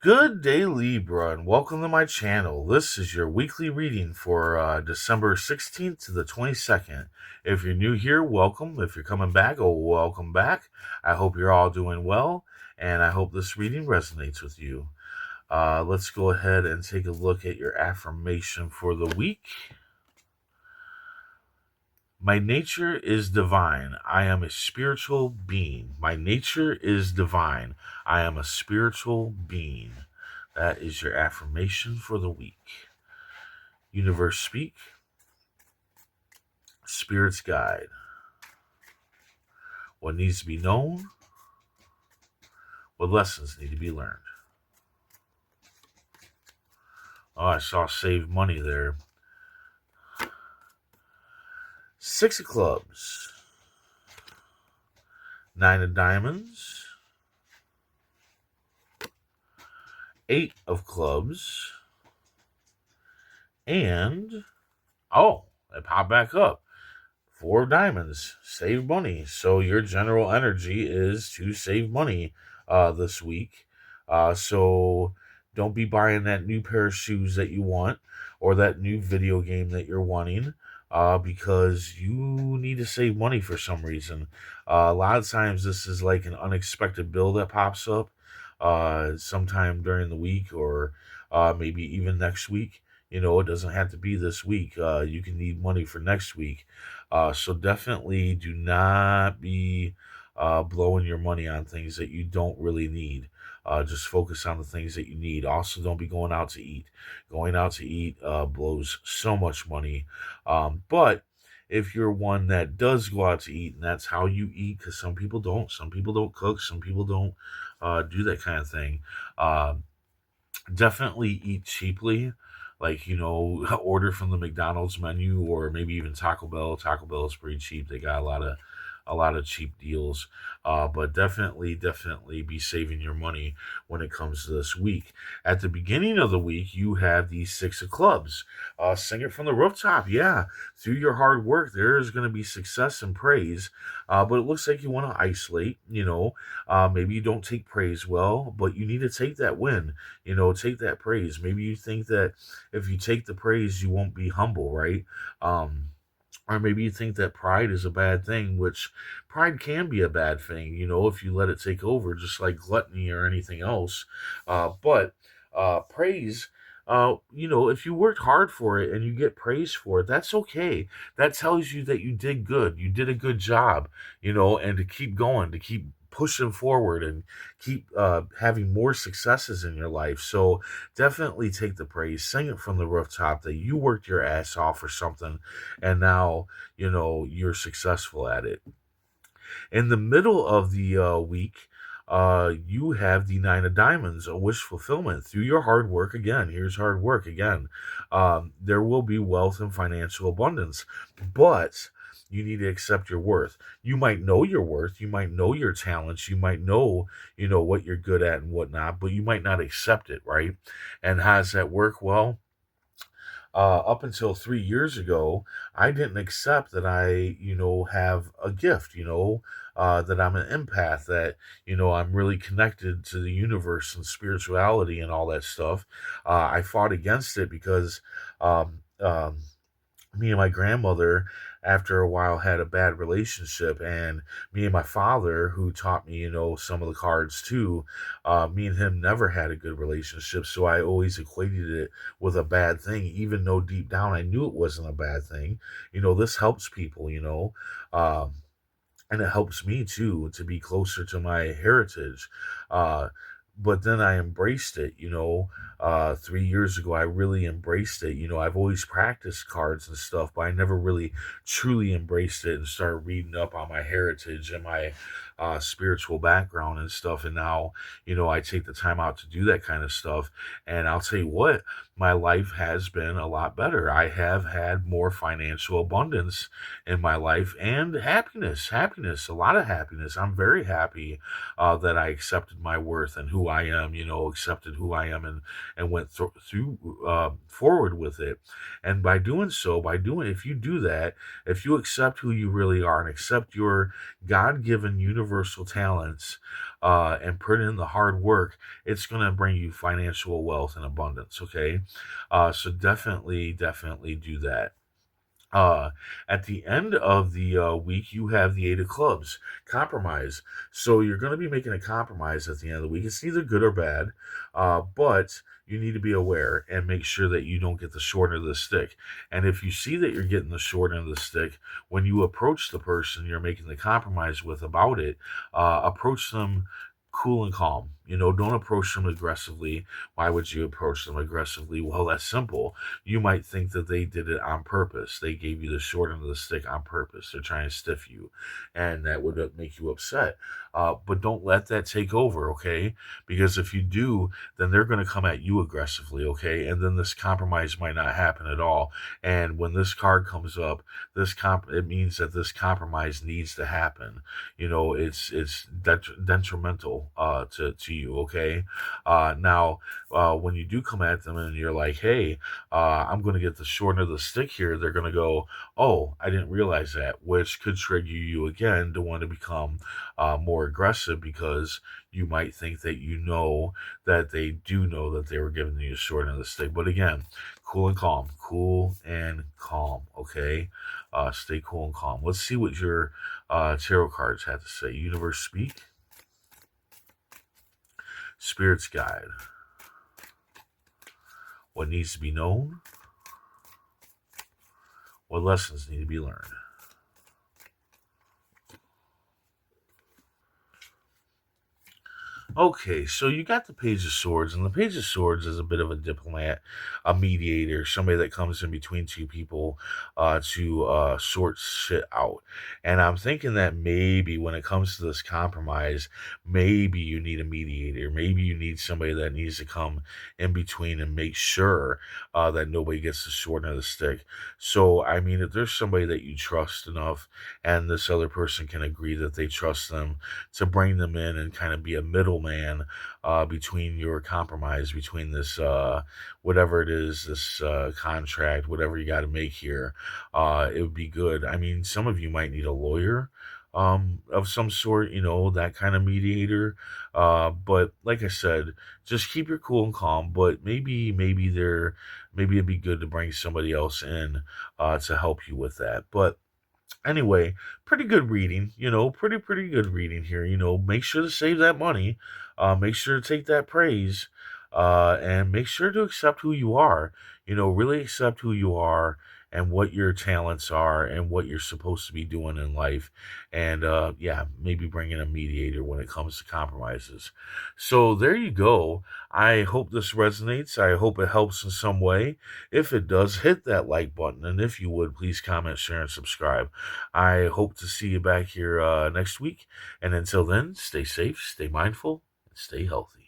Good day, Libra, and welcome to my channel. This is your weekly reading for December 16th to the 22nd. If you're new here, welcome. If you're coming back, welcome back. I hope you're all doing well, and I hope this reading resonates with you. Let's go ahead and take a look at your affirmation for the week. My nature is divine. I am a spiritual being. My nature is divine. I am a spiritual being. That is your affirmation for the week. Universe speak. Spirits guide. What needs to be known? What lessons need to be learned? Oh, I saw save money there. Six of clubs. Nine of diamonds. Eight of clubs. And, they pop back up. Four of diamonds. Save money. So your general energy is to save money this week. So don't be buying that new pair of shoes that you want or that new video game that you're wanting because you need to save money for some reason. A lot of times this is like an unexpected bill that pops up sometime during the week or maybe even next week. It doesn't have to be this week. You can need money for next week. So definitely do not be blowing your money on things that you don't really need. Just focus on the things that you need. Also, don't be going out to eat. Going out to eat blows so much money. But if you're one that does go out to eat and that's how you eat, because some people don't. Some people don't cook. Some people don't do that kind of thing. Definitely eat cheaply. Like, order from the McDonald's menu or maybe even Taco Bell. Taco Bell is pretty cheap. They got a lot of cheap deals. But definitely be saving your money when it comes to this week. At the beginning of the week, you have the Six of Clubs. Sing it from the rooftop. Yeah, through your hard work, there is going to be success and praise. But it looks like you want to isolate. Maybe you don't take praise well, but you need to take that win. Take that praise. Maybe you think that if you take the praise, you won't be humble, right? Or maybe you think that pride is a bad thing, which pride can be a bad thing, if you let it take over, just like gluttony or anything else. But praise, if you worked hard for it and you get praise for it, that's okay. That tells you that you did good. You did a good job, and to keep going, to keep pushing forward and keep having more successes in your life. So definitely take the praise, sing it from the rooftop that you worked your ass off for something and now you're successful at it. In the middle of the week, you have the Nine of Diamonds, a wish fulfillment through your hard work. Again, here's hard work again. There will be wealth and financial abundance, but you need to accept your worth. You might know your worth, you might know your talents, you might know, what you're good at and whatnot, but you might not accept it, right? And how does that work? Well, up until 3 years ago, I didn't accept that I, have a gift, that I'm an empath, that, I'm really connected to the universe and spirituality and all that stuff. I fought against it because um, um, me and my grandmother after a while had a bad relationship, and me and my father, who taught me some of the cards too, me and him never had a good relationship, so I always equated it with a bad thing, even though deep down I knew it wasn't a bad thing. This helps people, um, and it helps me too to be closer to my heritage. Uh, but then I embraced it, 3 years ago. I really embraced it. I've always practiced cards and stuff, but I never really truly embraced it and started reading up on my heritage and my spiritual background and stuff. And now, I take the time out to do that kind of stuff. And I'll tell you what, my life has been a lot better. I have had more financial abundance in my life and happiness, a lot of happiness. I'm very happy that I accepted my worth and who I am, accepted who I am and went through forward with it. And by doing so, if you do that, if you accept who you really are and accept your God given universal talents and put in the hard work, it's going to bring you financial wealth and abundance. Okay. So definitely do that. Uh, at the end of the week, you have the Eight of Clubs compromise. So you're going to be making a compromise at the end of the week. It's neither good or bad, but you need to be aware and make sure that you don't get the short end of the stick. And if you see that you're getting the short end of the stick, when you approach the person you're making the compromise with about it, approach them cool and calm. Don't approach them aggressively. Why would you approach them aggressively? Well, that's simple. You might think that they did it on purpose. They gave you the short end of the stick on purpose. They're trying to stiff you, and that would make you upset. But don't let that take over, okay? Because if you do, then they're going to come at you aggressively, okay? And then this compromise might not happen at all. And when this card comes up, it means that this compromise needs to happen. It's detrimental to you, okay? Now, when you do come at them and you're like, hey, I'm going to get the short end of the stick here, they're going to go, oh, I didn't realize that, which could trigger you again to want to become more aggressive because you might think that that they do know that they were giving you a short end of the stick. But again, cool and calm, okay? Stay cool and calm. Let's see what your tarot cards have to say. Universe speak, Spirit's guide, what needs to be known, what lessons need to be learned. Okay, so you got the Page of Swords, and the Page of Swords is a bit of a diplomat, a mediator, somebody that comes in between two people to sort shit out. And I'm thinking that maybe when it comes to this compromise, maybe you need a mediator. Maybe you need somebody that needs to come in between and make sure that nobody gets the short end of the stick. So, I mean, if there's somebody that you trust enough and this other person can agree that they trust them to bring them in and kind of be a middleman between your compromise, between this whatever it is, this contract, whatever you got to make here. It would be good. I mean, some of you might need a lawyer of some sort, that kind of mediator. But like I said, just keep your cool and calm. But maybe it'd be good to bring somebody else in to help you with that. But anyway, pretty good reading, pretty good reading here. Make sure to save that money, make sure to take that praise, and make sure to accept who you are. Really accept who you are and what your talents are and what you're supposed to be doing in life. And yeah, maybe bring in a mediator when it comes to compromises. So there you go. I hope this resonates. I hope it helps in some way. If it does, hit that like button. And if you would, please comment, share, and subscribe. I hope to see you back here next week. And until then, stay safe, stay mindful, and stay healthy.